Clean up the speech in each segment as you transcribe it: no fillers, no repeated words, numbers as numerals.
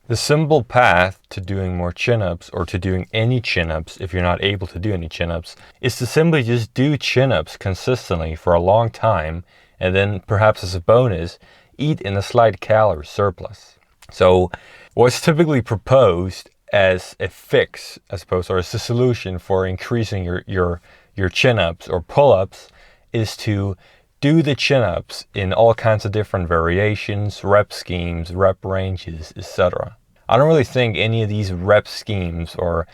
The simple path to doing more chin-ups, or to doing any chin-ups if you're not able to do any chin-ups, is to simply just do chin-ups consistently for a long time, and then perhaps as a bonus, eat in a slight calorie surplus. So what's typically proposed as a fix, I suppose, or as a solution for increasing your chin-ups or pull-ups, is to do the chin-ups in all kinds of different variations, rep schemes, rep ranges, etc. I don't really think any of these rep schemes or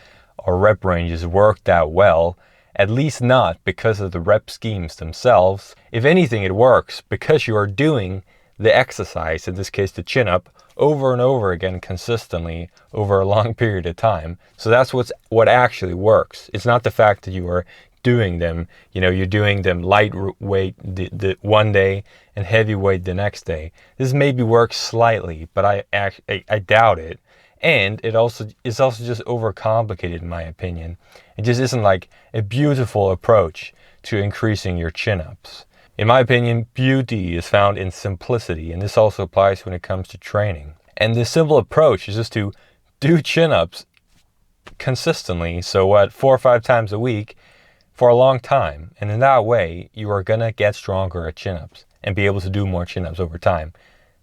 rep ranges work that well, at least not because of the rep schemes themselves. If anything, it works because you are doing the exercise, in this case the chin-up, over and over again consistently over a long period of time. So that's what actually works. It's not the fact that you are doing them, you're doing them lightweight the one day and heavyweight the next day. This maybe works slightly, but I doubt it. And it's also just overcomplicated in my opinion. It just isn't like a beautiful approach to increasing your chin-ups. In my opinion, beauty is found in simplicity, and this also applies when it comes to training. And the simple approach is just to do chin-ups consistently, so 4 or 5 times a week, for a long time, and in that way you are gonna get stronger at chin-ups and be able to do more chin-ups over time.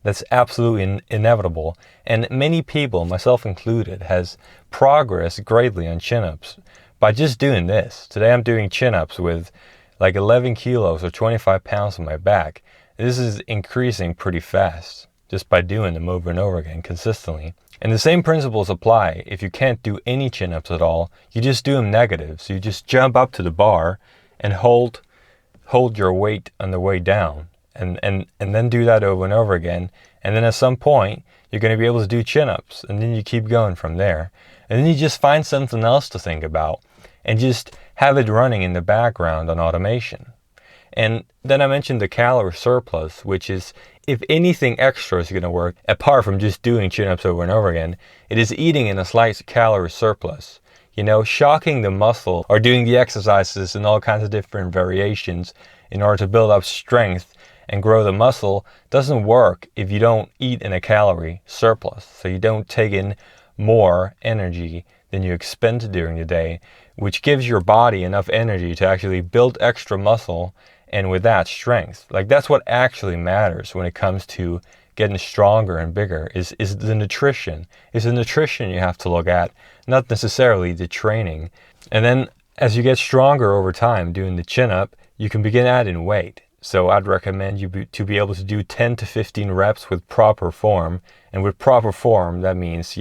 That's absolutely inevitable, and many people, myself included, has progressed greatly on chin-ups by just doing this. Today I'm doing chin-ups with like 11 kilos or 25 pounds on my back. This is increasing pretty fast just by doing them over and over again consistently. And the same principles apply if you can't do any chin-ups at all. You just do them negative. So you just jump up to the bar and hold your weight on the way down, and then do that over and over again. And then at some point you're going to be able to do chin-ups, and then you keep going from there. And then you just find something else to think about and just have it running in the background on automation. And then I mentioned the calorie surplus, which is, if anything extra is going to work, apart from just doing chin-ups over and over again, it is eating in a slight calorie surplus. Shocking the muscle or doing the exercises in all kinds of different variations in order to build up strength and grow the muscle doesn't work if you don't eat in a calorie surplus. So you don't take in more energy than you expend during the day, which gives your body enough energy to actually build extra muscle, and with that, strength. Like, that's what actually matters when it comes to getting stronger and bigger, is the nutrition. It's the nutrition you have to look at, not necessarily the training. And then as you get stronger over time doing the chin-up, you can begin adding weight. So I'd recommend you to be able to do 10 to 15 reps with proper form. And with proper form, that means,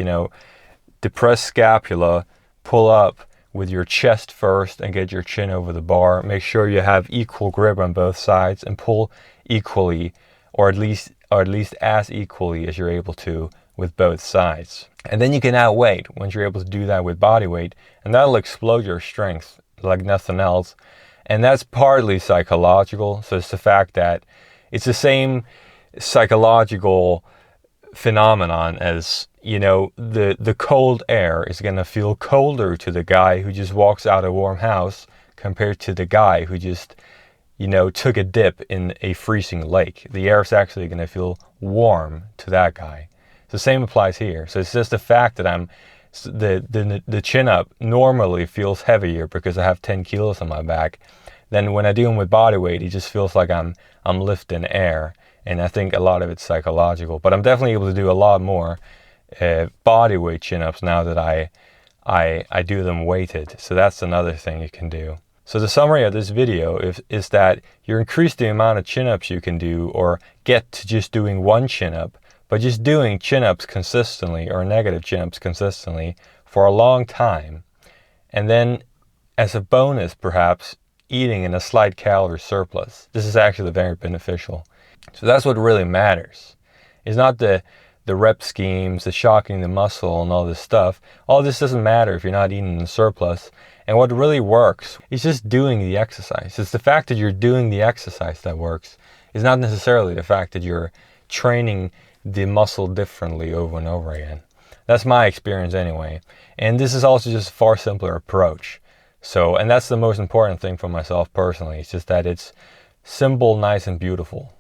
depress scapula, pull up with your chest first and get your chin over the bar. Make sure you have equal grip on both sides and pull equally, or at least as equally as you're able to with both sides. And then you can add weight once you're able to do that with body weight, and that'll explode your strength like nothing else. And that's partly psychological. So it's the fact that it's the same psychological phenomenon as, the cold air is going to feel colder to the guy who just walks out a warm house compared to the guy who just, took a dip in a freezing lake. The air is actually going to feel warm to that guy. The same applies here. So it's just the fact that the chin up normally feels heavier because I have 10 kilos on my back. Then when I do them with body weight, it just feels like I'm lifting air. And I think a lot of it's psychological. But I'm definitely able to do a lot more body weight chin-ups now that I do them weighted. So that's another thing you can do. So the summary of this video is that you increase the amount of chin-ups you can do, or get to just doing one chin-up, but just doing chin-ups consistently, or negative chin-ups consistently for a long time. And then as a bonus, perhaps, eating in a slight calorie surplus. This is actually very beneficial. So that's what really matters. It's not the rep schemes, the shocking the muscle and all this stuff. All this doesn't matter if you're not eating in surplus. And what really works is just doing the exercise. It's the fact that you're doing the exercise that works. It's not necessarily the fact that you're training the muscle differently over and over again. That's my experience anyway. And this is also just a far simpler approach. So, and that's the most important thing for myself personally. It's just that it's simple, nice, and beautiful.